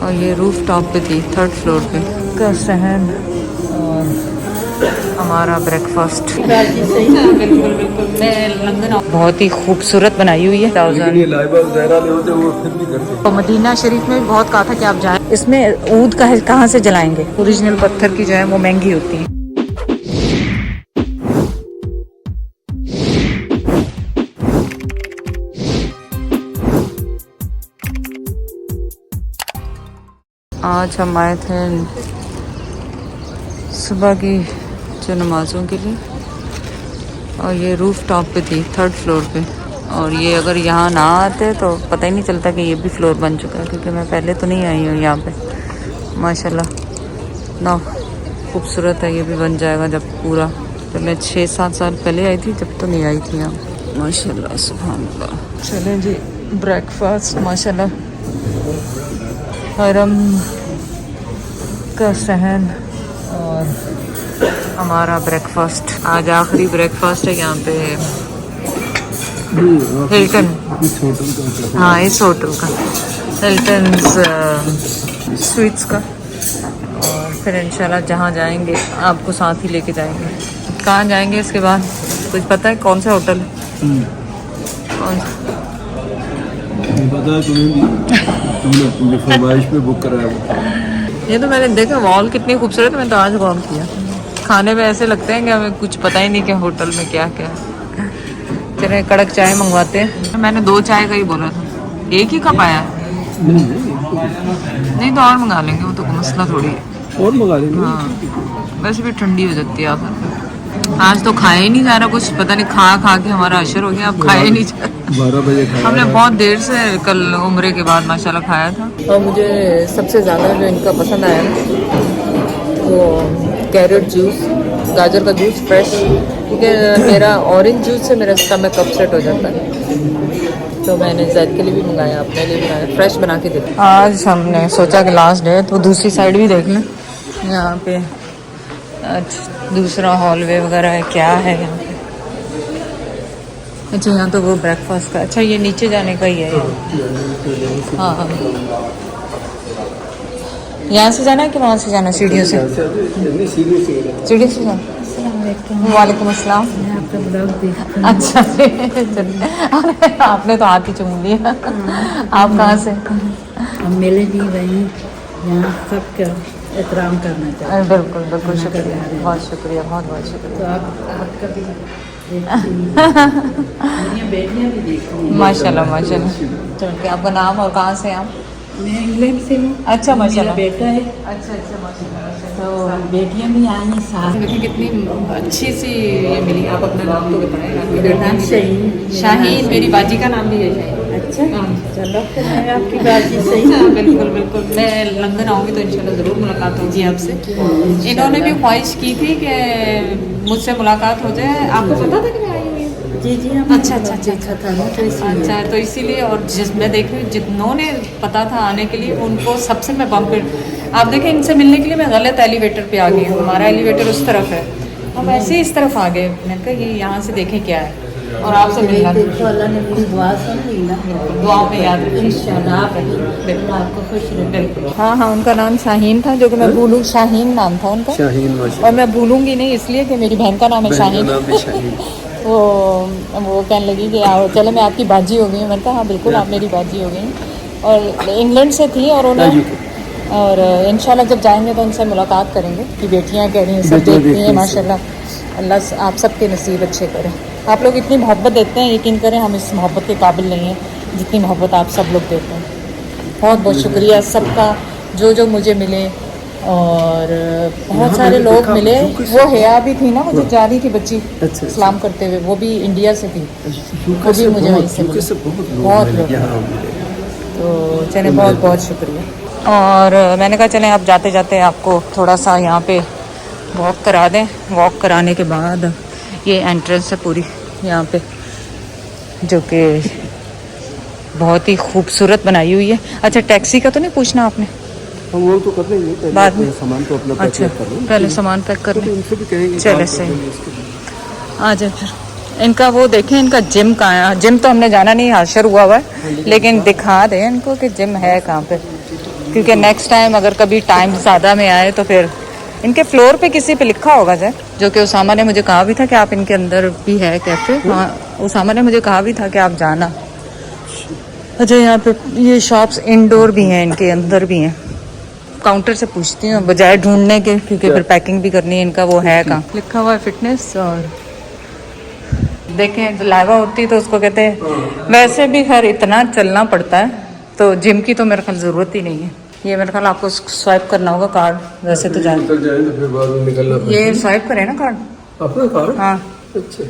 और ये roof top पे थी, 3rd फ्लोर पे का सहन और हमारा ब्रेकफास्ट। बिल्कुल बिल्कुल, मैं लंदन बहुत ही खूबसूरत बनाई हुई है। तो मदीना शरीफ में बहुत कहा था कि आप जाएं। इसमें ऊद का कहाँ से जलाएंगे? ओरिजिनल पत्थर की जो है वो महंगी होती है। आज हम आए थे सुबह की जो नमाज़ों के लिए, और ये रूफ टॉप पे थी, 3rd फ्लोर पे। और ये अगर यहाँ ना आते तो पता ही नहीं चलता कि ये भी फ्लोर बन चुका है, क्योंकि मैं पहले तो नहीं आई हूँ यहाँ पे। माशाल्लाह ना खूबसूरत है। ये भी बन जाएगा जब पूरा, जब मैं 6-7 साल पहले आई थी जब तो नहीं आई थी यहाँ। माशाल्लाह सुभान अल्लाह। चलें जी, ब्रेकफास्ट माशाल्लाह। हरम का सहन और हमारा ब्रेकफास्ट। आज आखिरी ब्रेकफास्ट है यहाँ पे हिल्टन। हाँ, इस होटल का, हिल्टन स्वीट्स का। और फिर इंशाल्लाह जहाँ जाएंगे आपको साथ ही लेके जाएंगे। कहाँ जाएंगे इसके बाद कुछ पता है? कौन सा होटल? कौन सा पता है तुमने फरमाइश पे बुक कराया। ये तो मैंने देखा, वॉल कितनी खूबसूरत है। मैं तो आज गौर किया। खाने में ऐसे लगते हैं कि हमें कुछ पता ही नहीं कि होटल में क्या क्या है। चले कड़क चाय मंगवाते हैं। मैंने 2 चाय का ही बोला था, एक ही कप आया। नहीं तो और मंगा लेंगे, वो तो कोई मसला थोड़ी है। और मंगा लेंगे। हाँ, वैसे भी ठंडी हो जाती है आखिर। आज तो खाया ही नहीं जा रहा कुछ, पता नहीं खा खा के हमारा असर हो गया। अब खाया ही नहीं जा रहा। 12 बजे हमने बहुत देर से कल उम्रे के बाद माशाल्लाह खाया था। और मुझे सबसे ज़्यादा जो इनका पसंद आया वो कैरेट जूस, गाजर का जूस फ्रेश, क्योंकि मेरा ऑरेंज जूस से मेरा स्टमक अपसेट हो जाता है। तो मैंने जैद के लिए भी मंगाया, अपने लिए भी मंगाया, फ्रेश बना के दे। आज हमने सोचा कि लास्ट डे तो दूसरी साइड भी देख लें। यहाँ पे दूसरा हॉलवे वगैरह है, क्या है यहाँ पे? अच्छा, यहाँ तो वो ब्रेकफास्ट का। अच्छा, ये नीचे जाने का ही है। हाँ हाँ, यहाँ से जाना है कि वहाँ से जाना? सीढ़ियों से, सीढ़ियों से जाना। वालेकुम अस्सलाम। अच्छा आपने तो हाथ ही चूम लिया। आप कहाँ से? हम मिले भी वहीं, यहाँ सबका एहतराम करना चाहिए। बिल्कुल बिल्कुल, शुक्रिया, बहुत शुक्रिया, बहुत बहुत शुक्रिया। तो आपका भी बेटियाँ भी देखती। माशाल्लाह माशाल्लाह। चलो, आपका नाम और कहाँ से आप? मैं इंग्लैंड से हूँ। अच्छा माशाल्लाह। मेरा बेटा है। अच्छा अच्छा माशाल्लाह। तो बेटियाँ भी आई हैं साथ। देखिए कितनी अच्छी सी ये मिली। आप अपना नाम तो बताएं। मेरा नाम शाहीन। शाहीन, मेरी बाजी का नाम भी है शाहीन। अच्छा, चलो फिर मैं आपकी बाजी सही। बिल्कुल बिल्कुल, मैं लंदन आऊँगी तो इंशाल्लाह ज़रूर मुलाकात होगी आपसे। इन्होंने भी ख्वाहिश की थी कि मुझसे मुलाकात हो जाए। आपको पता था कि मैं आई हुई हूँ? जी जी, हम अच्छा अच्छा अच्छा देखा था ना, तो इसलिए। अच्छा, तो इसीलिए। और मैं देख रही हूँ जितनों पता था आने के लिए, उनको सबसे मैं बम पे, आप देखें इनसे मिलने के लिए मैं गलत एलिवेटर पे आ गई हूँ। हमारा एलिवेटर उस तरफ है, हम ऐसे ही इस तरफ आ गए। मैंने कहा ये यहाँ से देखें क्या है, और आपसे मिलना। देखो, अल्लाह ने मेरी दुआ सुन ली ना। दुआओं में याद रखें इंशाल्लाह आपको खुश रहे। हाँ हाँ, उनका नाम शाहीन था, जो कि मैं भूलूँ। शाहीन नाम था उनका, शाहीन। और मैं भूलूंगी नहीं इसलिए कि मेरी बहन का नाम है शाहीन। वो कहने लगी कि आओ चलो, मैं आपकी बाजी हो गई। मैंने कहा हाँ बिल्कुल, आप मेरी बाजी हो गई। और इंग्लैंड से थी, और उन्हें, और इंशाल्लाह जब जाएंगे तो उनसे मुलाकात करेंगे कि बेटियां कह रही हैं, सब देखती हैं माशाल्लाह। अल्लाह आप सबके नसीब अच्छे करें। आप लोग इतनी मोहब्बत देते हैं, यकीन करें हम इस मोहब्बत के काबिल नहीं हैं जितनी मोहब्बत आप सब लोग देते हैं। बहुत बहुत शुक्रिया सबका, जो मुझे मिले। और बहुत सारे लोग मिले। वो हया भी थी ना, वो जो जा रही थी बच्ची सलाम करते हुए, वो भी इंडिया से थी। वो भी मुझे वहीं से मिले, बहुत लोग। तो चले, बहुत बहुत शुक्रिया। और मैंने कहा चलें अब जाते जाते आपको थोड़ा सा यहाँ पे वॉक करा दें। वॉक कराने के बाद ये एंट्रेंस है पूरी यहाँ पे, जो कि बहुत ही खूबसूरत बनाई हुई है। अच्छा, टैक्सी का तो नहीं पूछना आपने? हम वो तो कर लेंगे बाद में, सामान तो अपना अच्छा पहले सामान पैक कर लें। उनसे भी कहेंगे। चले सही, आ जाए फिर। इनका वो देखें, इनका जिम कहाँ है? जिम तो हमने जाना नहीं, हाशर हुआ है, लेकिन दिखा दें इनको कि जिम है कहाँ पे। क्योंकि नेक्स्ट टाइम अगर कभी टाइम ज़्यादा में आए तो फिर इनके फ्लोर पे किसी पे लिखा होगा जय, जो कि उसामा ने मुझे कहा भी था कि आप इनके अंदर भी है कैफ़े। हाँ, उसामा ने मुझे कहा भी था कि आप जाना। अच्छा, यहाँ पे ये शॉप्स इंडोर भी हैं, इनके अंदर भी हैं। काउंटर से पूछती हूँ बजाय ढूंढने के, क्योंकि फिर पैकिंग भी करनी है इनका। वो है कहाँ लिखा हुआ है फिटनेस। और देखें, लाइवा होती तो उसको कहते हैं। वैसे भी खैर इतना चलना पड़ता है तो जिम की तो मेरे ख्याल ज़रूरत ही नहीं है। ये मेरे ख्याल आपको स्वाइप करना होगा कार्ड, वैसे तो जाए निकल जाए तो फिर बाद में निकलना पड़ेगा। ये स्वाइप करें ना कार्ड, अपना कार्ड? हाँ अच्छा,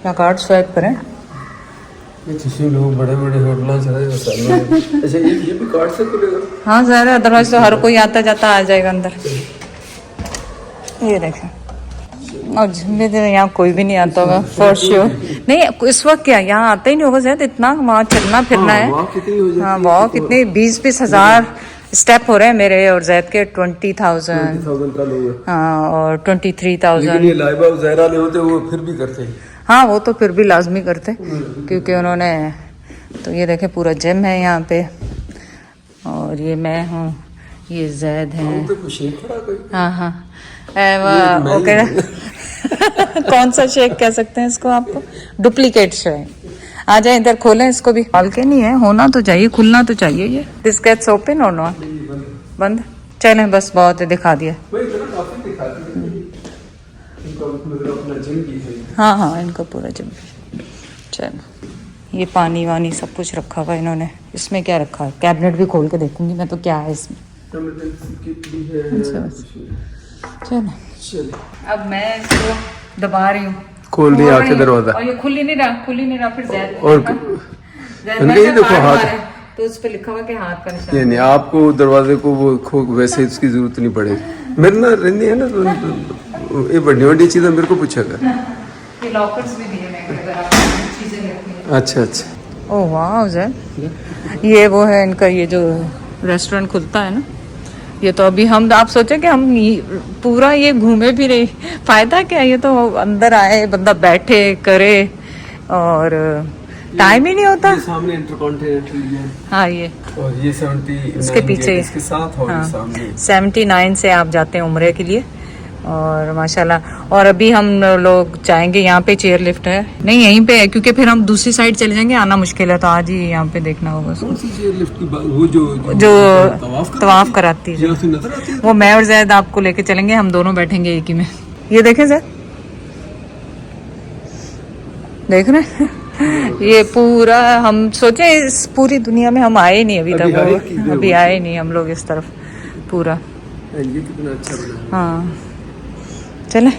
या कार्ड स्वाइप करें। ये किसी लोग बड़े बड़े होटल चले जाते। अच्छा, ये भी कार्ड से खुलेगा? हाँ ज़ाहिर है, अदरवाइज तो हर कोई आता जाता आ जाएगा अंदर। ये देखें, और जिम्मे यहाँ कोई भी नहीं आता होगा फॉर श्योर। नहीं, इस वक्त क्या यहाँ आता ही नहीं होगा शायद, इतना वहाँ चलना फिरना है। हाँ, वॉक कितने 20-20 हज़ार स्टेप हो रहे हैं मेरे और जैद के। 20,000 का लोग है। हाँ, और 23,000। लेकिन ये लाइबा ज़हरा नहीं होते, वो फिर भी करते हैं। हाँ, वो तो फिर भी लाजमी करते क्योंकि उन्होंने तो। ये देखें, पूरा जिम है यहाँ पे। और ये मैं हूँ, ये जैद है। हाँ हाँ, ओके। कौन सा शेक कह सकते हैं इसको आपको? Duplicate shake. आ जाए इधर, खोलें इसको भी। बालकनी है, होना तो चाहिए, खुलना तो चाहिए। ये दिस गेट्स ओपन और नॉट? बंद। चलें बस, बहुत है, दिखा दिया। हाँ हाँ, इनका पूरा जिम। चलो, ये पानी वानी सब कुछ रखा हुआ है इन्होंने। इसमें क्या रखा है? कैबिनेट भी खोल के देखूंगी मैं तो क्या है इसमें। अच्छा, चलो अब मैं इसको दबा रही हूँ, खोल दिया आके दरवाजा। और ये खुल ही नहीं रहा फिर जैद और ये देखो हाथ, तो उस पे लिखा हुआ कि हाथ का निशान। नहीं, आपको दरवाजे को वो वैसे इसकी जरूरत नहीं पड़ेगी। मेरे ना रहनी है ना, तो ये बड़ी बड़ी चीजें मेरे को पूछा कर। ये लॉकर्स भी दिए मैं, अगर आप चीजें रखनी है। अच्छा अच्छा। ओह वाह जैद, ये वो है इनका, ये जो रेस्टोरेंट खुलता है ना, ये तो अभी हम आप सोचे कि हम पूरा ये घूमे भी नहीं, फायदा क्या? ये तो अंदर आए, बंदा बैठे करे और टाइम ही नहीं होता। ये सामने इंटरकॉन्टिनेंटल। हाँ, ये और ये 70 इसके पीछे इसके साथ और हाँ, सामने 79 से आप जाते हैं उम्रे के लिए। और माशाल्लाह, और अभी हम लोग जाएंगे, यहाँ पे चेयर लिफ्ट है नहीं, यहीं पे है, क्योंकि फिर हम दूसरी साइड चले जाएंगे, आना मुश्किल है, तो आज ही यहाँ पे देखना होगा। कौन सी चेयर लिफ्ट की बात? वो जो तवाफ कराती है, नजर आती है। वो मैं और जैद आपको लेके चलेंगे, हम दोनों बैठेंगे एक ही में। ये देखें जैद, देख रहे हैं? ये पूरा हम सोचे इस पूरी दुनिया में हम आए नहीं अभी तक, अभी आए नहीं हम लोग इस तरफ पूरा। ये कितना अच्छा बना। हाँ, चले।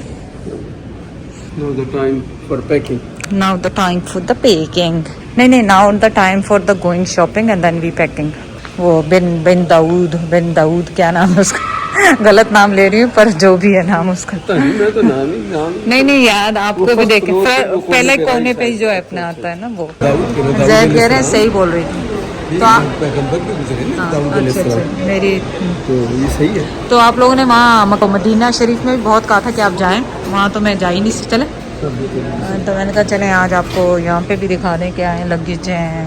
Now the time for packing. Now the time for the packing. नहीं, now the time for the going shopping and then we packing. वो बिन दाऊद क्या नाम है उसका? गलत नाम ले रही हूँ, पर जो भी है नाम उसका। मैं तो नाम नहीं याद, आपको भी देखे पहले कोने पे जो है अपना आता है ना, वो जैद कह रहे हैं, सही बोल रही थी। तो आप अच्छा, मेरी तो ये सही है। तो आप लोगों ने वहाँ मदीना शरीफ में भी बहुत कहा था कि आप जाएं, वहाँ तो मैं जा ही नहीं चले। तो मैंने कहा चलें आज आपको यहाँ पे भी दिखा दें क्या है। लगेज हैं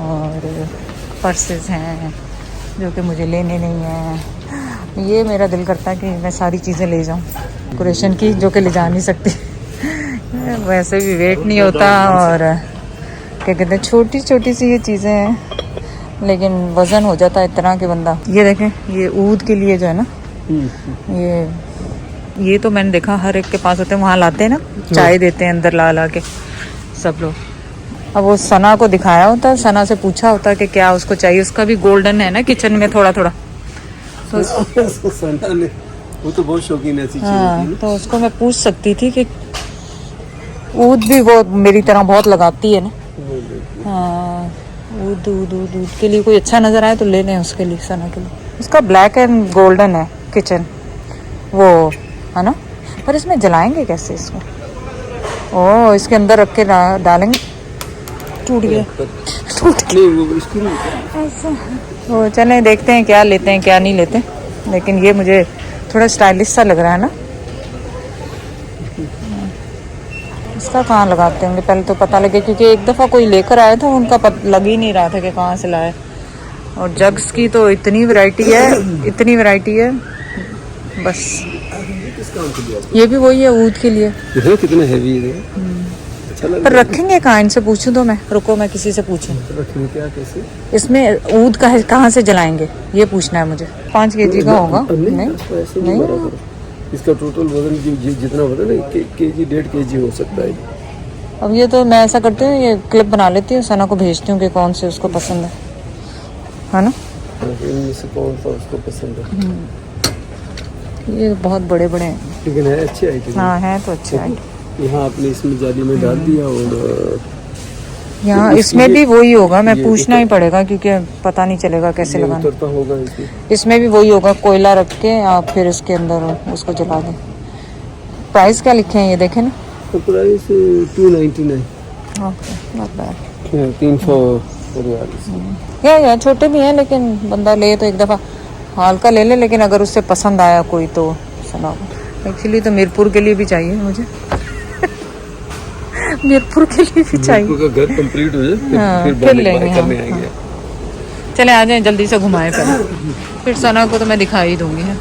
और पर्सेस हैं जो कि मुझे लेने नहीं हैं। ये मेरा दिल करता है कि मैं सारी चीज़ें ले जाऊँ डेकोरेशन की, जो कि ले जा नहीं सकती। वैसे भी वेट नहीं होता, और क्या कहते हैं, छोटी छोटी सी ये चीज़ें हैं, लेकिन वज़न हो जाता है इतना कि बंदा। ये देखें, ये ऊद के लिए जो है ना, ये तो मैंने देखा हर एक के पास होते हैं, वहाँ लाते हैं ना, चाय देते हैं अंदर ला के सब लोग। अब वो सना को दिखाया होता है, सना से पूछा होता है कि क्या उसको चाहिए। उसका भी गोल्डन है ना किचन में थोड़ा थोड़ा, तो सना ने, वो तो बहुत शौकीन ऐसी चीज़। हाँ, तो उसको मैं पूछ सकती थी कि ऊद भी वो मेरी तरह बहुत लगाती है ना। हाँ, ऊद के लिए कोई अच्छा नज़र आए तो ले लें उसके लिए, सना के लिए। उसका ब्लैक एंड गोल्डन है किचन वो, है ना, पर इसमें जलाएंगे कैसे इसको? ओह, इसके अंदर रख के डालेंगे। टूट गया, नहीं वो इसकी नहीं ऐसा। तो चलें देखते हैं क्या लेते हैं क्या नहीं लेते, लेकिन ये मुझे थोड़ा स्टाइलिश सा लग रहा है ना। इसका कहाँ लगाते होंगे, पहले तो पता लगे, क्योंकि एक दफ़ा कोई लेकर आया था, उनका लग ही नहीं रहा था कि कहाँ से लाए। और जग्स की तो इतनी वैरायटी है बस। किस काम के लिए? ये भी वही है ऊद के लिए। देखो कितना हैवी है। अच्छा लग पर रखेंगे कहाँ? इनसे पूछूं तो मैं, रुको मैं किसी से पूछूं। रखने क्या कैसे? इसमें ऊद का कहाँ से जलाएंगे ये पूछना है मुझे। 5 kg का होगा? नहीं। इसका टोटल वजन जितना वजन है केजी 1.5 kg हो सकता है। अब ये तो मैं ऐसा करती हूँ, ये क्लिप बना लेती हूँ, सना को भेजती हूँ कि कौन से उसको पसंद है ना? इनमें से कौन सा उसको पसंद है? ये बहुत बड़े बड़े हैं लेकिन है अच्छे आइटम। हाँ है तो अच्छे हैं। यहाँ आपने इसमें जाली में डाल दिया और यहाँ इसमें भी वही होगा, मैं पूछना ही पड़ेगा क्योंकि पता नहीं चलेगा कैसे लगाना। उतरता होगा इसमें भी वही होगा, कोयला रख के आप फिर इसके अंदर उसको जला दें। प्राइस क्या लिखे हैं ये देखें ना? तो प्राइस 299। Okay not bad. 300 या छोटे भी हैं लेकिन बंदा ले तो एक दफ़ा हल्का ले ले, लेकिन अगर उससे पसंद आया कोई तो सुनाओ। एक्चुअली तो मीरपुर के लिए भी चाहिए मुझे मीरपुर के लिए भी चाहिए। का घर कंप्लीट हो जाए हाँ, फिर लेंगे करने आएंगे। चले आ जाएं जल्दी से घुमाएं पहले, फिर सना को तो मैं दिखा ही दूंगी। है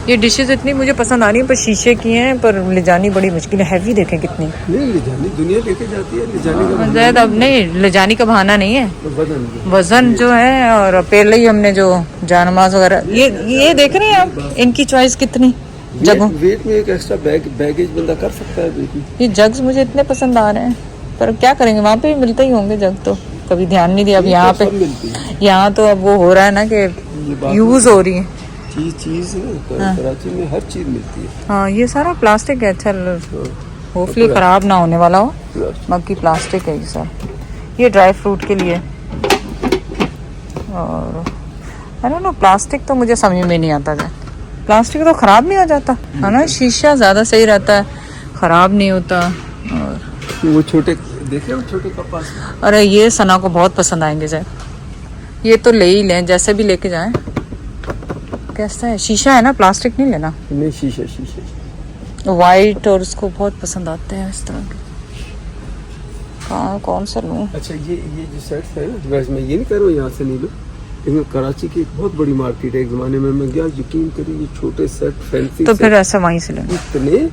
ये डिशेस इतनी मुझे पसंद आ रही हैं पर शीशे की हैं, पर ले जानी बड़ी मुश्किल है। हैवी देखें कितनी। नहीं ले जानी दुनिया लेके जाती है, ले जाने का शायद अब नहीं ले जाने का बहाना नहीं है, वजन जो है। और पहले ही हमने जो जानमाज वगैरह ये देख रहे हैं आप, इनकी चॉइस कितनी जगह। वेट में एक एक्स्ट्रा बैगेज बंदा कर सकता है वेट में। ये जग्स मुझे इतने पसंद आ रहे हैं, पर क्या करेंगे वहाँ पे भी मिलते ही होंगे जग, तो कभी ध्यान नहीं दिया। अब यहाँ पे यहाँ तो अब वो हो रहा है ना कि यूज हो रही है चीज ना। कराची में हर चीज मिलती है। हाँ ये सारा प्लास्टिक है। अच्छा होपफुली खराब ना होने वाला हो, बाकी प्लास्टिक है ये सर। ये ड्राई फ्रूट के लिए। और अरे नो प्लास्टिक तो मुझे समझ में नहीं आता है। प्लास्टिक तो खराब नहीं हो जाता है ना? शीशा ज़्यादा सही रहता है, खराब नहीं होता। और वो छोटे देखे वो छोटे कपास। अरे ये सना को बहुत पसंद आएंगे सर, ये तो ले ही लें जैसे भी लेके जाएं। कैसा है? शीशा है ना, प्लास्टिक नहीं लेना। नहीं शीशा वाइट, और उसको बहुत पसंद आते हैं इस तरह के। कहाँ कौन सा लूँ? अच्छा ये जो सेट्स है ना, वैसे मैं ये नहीं कर रहा हूँ यहाँ से नहीं लो, लेकिन कराची की एक बहुत बड़ी मार्केट है। एक जमाने में मैं गया, यकीन करिए ये छोटे सेट फैंसी तो फिर ऐसा वहीं से लेना। इतने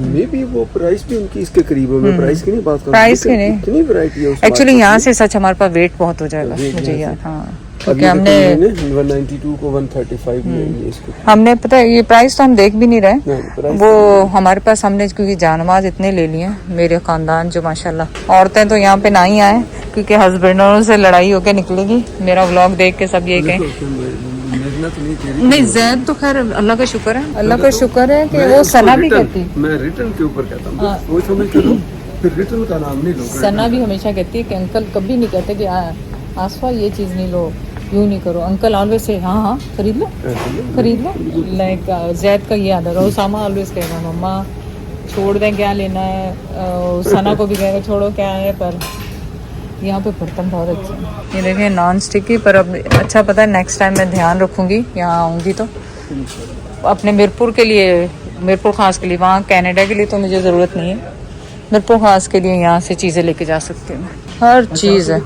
में भी वो प्राइस भी उनकी इसके करीब है। मैं प्राइस की नहीं बात कर रहा हूँ, प्राइस की नहीं, इतनी वैरायटी है एक्चुअली यहाँ से सच हमारे पास वेट बहुत हो जाएगा मुझे याद। हाँ क्योंकि हमने 192 को 135 में इसको हमने पता है ये प्राइस तो हम देख भी नहीं रहे वो हमारे पास। हमने क्योंकि जानमाज इतने ले लिए हैं मेरे खानदान जो माशाल्लाह। औरतें तो यहाँ पे ना ही आए क्योंकि हस्बैंडों से लड़ाई होकर निकलेगी। मेरा व्लॉग देख के सब यही कहें। नहीं जैद तो खैर अल्लाह का शुक्र है, अल्लाह का शुक्र है कि वो सना भी कहती। मैं रिटर्न के ऊपर कहता हूँ वो समझ करो, फिर रिटर्न का नाम नहीं लो। सना भी हमेशा कहती है कि अंकल कभी नहीं कहते कि आसफा ये चीज़ नहीं लो, यूँ नहीं करो। अंकल ऑलवेज से हाँ खरीद लो लाइक जैद का ये आदत है। उसामा ऑलवेज कहेगा मम्मा छोड़ दें क्या लेना है। सना को भी कहेगा छोड़ो क्या है। पर यहाँ पे बर्तन बहुत अच्छे हैं। ये देखें नॉन स्टिकी, पर अब अच्छा पता है नेक्स्ट टाइम मैं ध्यान रखूँगी यहाँ आऊँगी तो अपने मीरपुर के लिए, मीरपुर खास के लिए। वहाँ कनाडा के लिए तो मुझे ज़रूरत नहीं है, मीरपुर खास के लिए यहाँ से चीज़ें लेके जा सकती हूँ। हर चीज़ है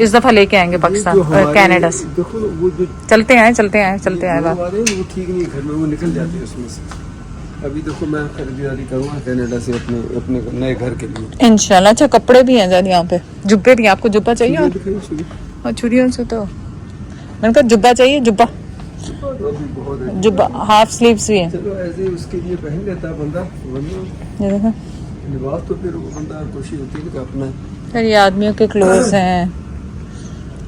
इस दफ़ा लेके आएंगे पाकिस्तान कनाडा से। चलते आए बात। वो ठीक नहीं घर में, वो निकल जाते हैं उसमें से। अभी देखो मैं खरीदारी करूँगा कनाडा से अपने नए घर के लिए इंशाल्लाह। अच्छा कपड़े भी हैं ज़्यादा यहाँ पे, जुब्बे भी। आपको जुब्बा चाहिए? और छुरियों से तो मैंने कहा जुब्बा चाहिए। जुब्बा हाफ स्लीव्स भी हैं। चलो ऐसे उसके लिए पहन लेता है बंदा, लिबास तो फिर वो बंदा कोशिश होती है कि अपना। फिर ये आदमियों के क्लोथ्स हैं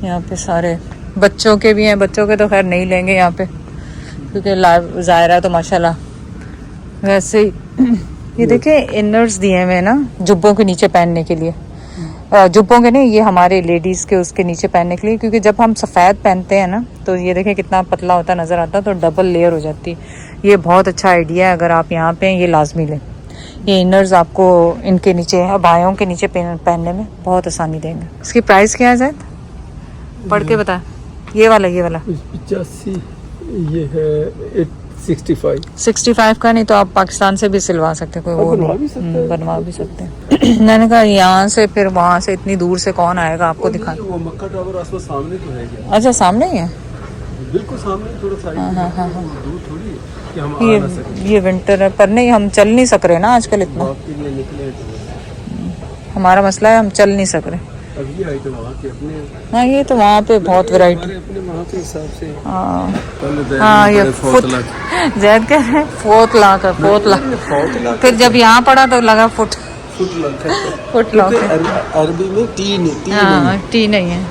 यहाँ पे सारे, बच्चों के भी हैं। बच्चों के तो खैर नहीं लेंगे यहाँ पे क्योंकि ज़ायरा तो माशाल्लाह वैसे ही। ये देखिए इनर्स दिए हुए ना जुब्बों के नीचे पहनने के लिए। जुब्बों के नहीं, ये हमारे लेडीज़ के उसके नीचे पहनने के लिए, क्योंकि जब हम सफ़ेद पहनते हैं ना तो ये देखें कितना पतला होता नज़र आता, तो डबल लेयर हो जाती है। ये बहुत अच्छा आइडिया है, अगर आप यहाँ पे ये लाजमी लें। ये इनर्स आपको इनके नीचे अबायों के नीचे पहनने में बहुत आसानी देंगे। इसकी प्राइस क्या है ज़ैद? पढ़ के बता। ये वाला 85 ये है 65। 65 का नहीं तो आप पाकिस्तान से भी सिलवा सकते हैं, कोई वो बनवा नहीं। भी सकते हैं। बनवा भी सकते हैं। मैंने कहा यहाँ से फिर वहाँ से इतनी दूर से कौन आएगा आपको दिखाने। वो मक्का टावर आसपास सामने तो है क्या? अच्छा सामने ही है। बिल्कुल सामने, थोड़ा साइड में, दूर थोड़ी है कि हम आ ना सकें। ये विंटर है पर नहीं, हम चल नहीं सक रहे ना आजकल इतना। वॉक के लिए निकले तो हमारा मसला है हम चल नहीं सक रहे। अब ये आइटम वहाँ के अपने, हाँ ये तो वहाँ पे बहुत वैरायटी। हमारे अपने वहाँ के हिसाब से। हाँ हाँ ये फुट जैद कह रहे हैं 4 लाख है, 4 लाख। फिर जब यहाँ पड़ा तो लगा फुट लॉक है। अरबी में टी नहीं, हाँ टी नहीं है।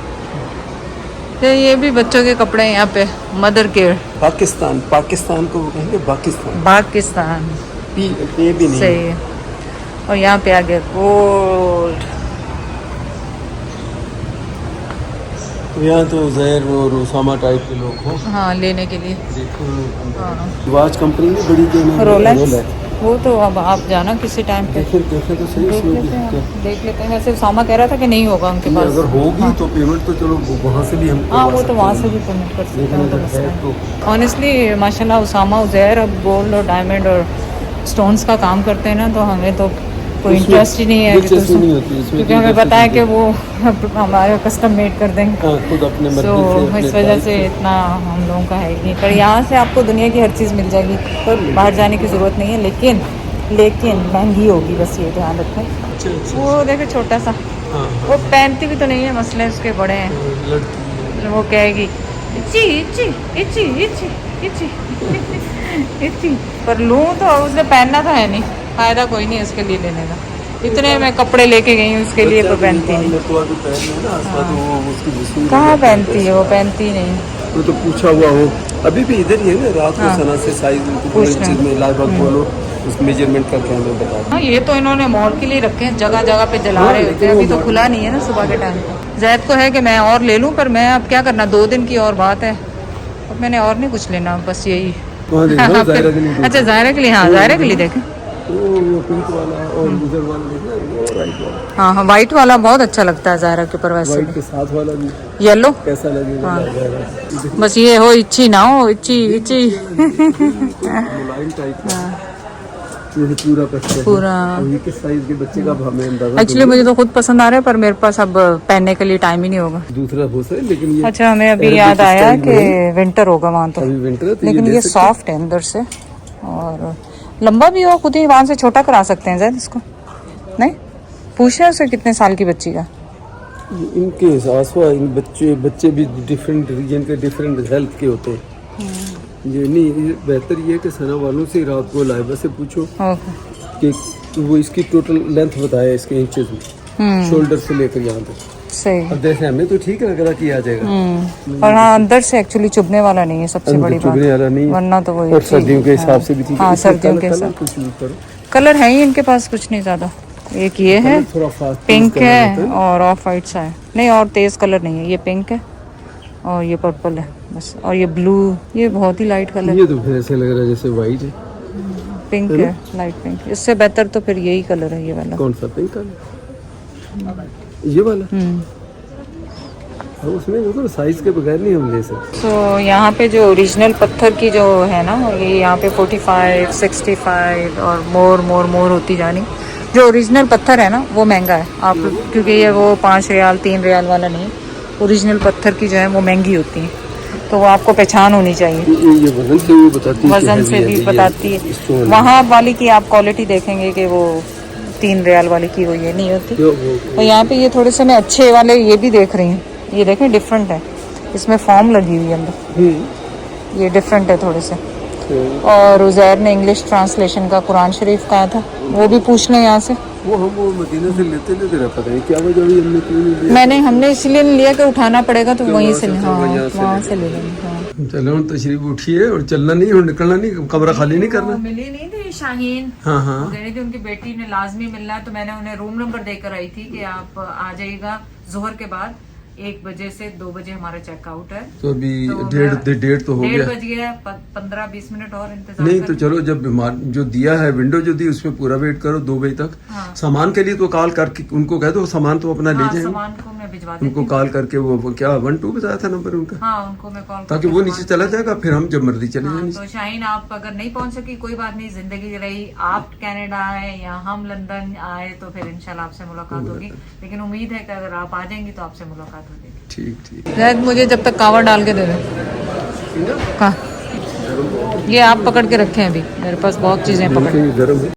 तो ये भी बच्चों के कपड़े हैं यहाँ पे, मदर केयर। पाकिस्तान को वो कहेंगे पाकिस्तान ये भी नहीं सही है। और यहाँ पे आ गया गोल्ड। यहाँ तो ज़हर और उसामा टाइप के लोग हो। हाँ लेने के लिए। देखो वॉच कंपनी में बड़ी देना रोलेक्स, वो तो अब आप जाना किसी टाइम पे देखे तो सही देख इसमें लेते हैं। भी। देख लेते हैं। वैसे उसामा कह रहा था कि नहीं होगा उनके पास। अगर होगी तो पेमेंट तो चलो वहाँ से भी हम हाँ वो तो वहाँ से भी पेमेंट कर सकते हैं, तो मसला है। ऑनेस्टली माशाल्लाह उसामा उज़ैर अब गोल्ड और डायमंड और स्टोन्स का काम करते हैं ना, तो हमें तो कोई इंटरेस्ट ही नहीं है क्योंकि हमें पता है कि वो हमारे कस्टम मेड कर देंगे। खुद अपने तो इस वजह से इतना हम लोगों का है ही नहीं। पर यहाँ से आपको दुनिया की हर चीज़ मिल जाएगी, बाहर जाने की ज़रूरत नहीं है। लेकिन महंगी होगी, बस ये ध्यान रखें। वो देखे छोटा सा, वो पहनती भी तो नहीं है, मसले उसके बड़े हैं। वो कहेगी इची इची इची इची इची इची, पर लूँ तो उसने पहनना तो है नहीं, फायदा कोई नहीं उसके लिए लेने का। इतने मैं कपड़े लेके गई हूँ उसके लिए, पर पहनती नहीं। कहाँ पहनती है वो, पहनती नहीं। वो तो पूछा हुआ हो, अभी भी इधर ही है ना, रात को सना से साइज में लगभग बोलो उस मेजरमेंट करके हमें बता। हाँ ये तो इन्होंने मॉल के लिए रखे हैं, जगह जगह पे जला रहे होते हैं। अभी तो खुला नहीं है ना सुबह के टाइम पे। जैद को है कि मैं और ले लूँ, पर मैं अब क्या करना, 2 दिन की और बात है, अब मैंने और नहीं कुछ लेना, बस यही। अच्छा ज़ायरा के लिए, हाँ ज़ायरा के लिए देखें। वो पिंक वाला और उधर वाला देखना, वो राइट वाला। हाँ वाइट वाला बहुत अच्छा लगता है ज़ायरा के ऊपर। वैसे वाइट के साथ वाला भी येलो कैसा लगेगा? हाँ। बस ये हो इच्छी ना हो, इच्छी मुलायम टाइप का ये पूरा पत्थर पूरा। और ये किस साइज के बच्चे का हमें अंदाजा? एक्चुअली मुझे तो खुद पसंद आ रहा है, पर मेरे पास अब पहनने के लिए टाइम ही नहीं होगा। दूसरा हो सकता है, लेकिन ये अच्छा हमें अभी याद आया कि विंटर होगा वहाँ तो, अभी विंटर है तो लेकिन ये सॉफ्ट है अंदर से और लंबा भी हो, खुद ही वहाँ से छोटा करा सकते हैं जैद इसको। नहीं पूछ रहे उसे कितने साल की बच्ची का। इनके हिसाब से इन बच्चे भी डिफरेंट रीजन के डिफरेंट हेल्थ के होते हैं। ये नहीं, बेहतर ये है कि सना वालों से रात को लाइबा से पूछो कि वो इसकी टोटल लेंथ बताया इसके इंचेस में, शोल्डर से लेकर यहाँ तक। सही। अब जैसे हमें तो ठीक लग रहा कि आ जाएगा, और हाँ अंदर से एक्चुअली चुभने वाला नहीं है, सबसे बड़ी बात, चुभने वाला नहीं, वरना तो वही। और सर्दियों के हिसाब से भी ठीक है। हाँ सर्दियों के हिसाब कलर है ही इनके पास कुछ नहीं ज्यादा। एक ये है पिंक है और ऑफ वाइट सा है, नहीं और तेज कलर नहीं है। ये पिंक है और ये पर्पल है बस, और ये ब्लू, ये बहुत ही लाइट कलर। ये तो फिर ऐसे लग रहा है जैसे वाइट है, पिंक है लाइट पिंक। इससे बेहतर तो फिर यही कलर है, ये वाला। कौन सा पिंक वाला? ये वाला। उसमें मतलब साइज के बगैर नहीं हम ले सकते। तो यहाँ पे जो ओरिजिनल पत्थर की जो है ना, ये यहाँ पे 45, 65 और मोर होती जानी। जो ओरिजिनल पत्थर है ना वो महंगा है आप, क्योंकि ये वो 5 रियाल 3 रियाल वाला नहीं। ओरिजिनल पत्थर की जो है वो महंगी होती है, तो वो आपको पहचान होनी चाहिए। ये वजन से भी बताती है, वजन से भी बताती है। वहाँ वाली की आप क्वालिटी देखेंगे कि वो 3 रियाल वाली की वो ये नहीं होती। और यहाँ पे ये थोड़े से मैं अच्छे वाले ये भी देख रही हूँ, ये देखें डिफरेंट है, इसमें फॉर्म लगी हुई है अंदर, ये डिफरेंट है थोड़े से। और उज़ैर ने इंग्लिश ट्रांसलेशन का कुरान शरीफ कहा था, वो भी पूछ लें यहाँ से। वो हम वो मदीना से लेते रहा, पता नहीं क्या वजह हुई, हमने क्यों नहीं लिया। हमने इसलिए नहीं लिया कि उठाना पड़ेगा, तो वहीं से वहाँ से ले लेंगे। चलो तशरीफ उठिए और चलना नहीं और निकलना नहीं, कमरा खाली नहीं करना। मिली नहीं थी शाहीन, हाँ कह रही थी उनकी बेटी ने लाजमी मिलना है, तो मैंने उन्हें रूम नंबर देकर आई थी कि आप आ जाइएगा जोहर के बाद, 1 बजे से 2 बजे हमारा चेकआउट है। तो अभी तो डेढ़ तो हो 1:30 गया। बज गया, 15-20 मिनट और इंतजार नहीं करें। तो चलो, जब जो दिया है विंडो जो दी उसमें पूरा वेट करो 2 बजे तक। हाँ। सामान के लिए तो कॉल करके उनको कह दो, सामान तो अपना ले हाँ, जाएंगे। सामान को मैं भिजवा देती उनको हूँ। कॉल करके वो क्या 12 बताया था नंबर उनका, हाँ, उनको मैं कॉल ताकि वो नीचे चला जाएगा, फिर हम जब मर्जी चले हाँ, जाएंगे। तो शाहीन आप अगर नहीं पहुंच सकी कोई बात नहीं, जिंदगी रही, आप कनाडा आए या हम लंदन आए तो फिर इंशाल्लाह आपसे मुलाकात होगी। लेकिन उम्मीद है कि अगर आप आ जाएंगी तो आपसे मुलाकात हो जाएगी। ठीक ठीक। जैद मुझे जब तक कावर डाल के दे दे। कहाँ? ये आप पकड़ के रखे हैं, अभी मेरे पास बहुत चीजें पकड़। गर्म है।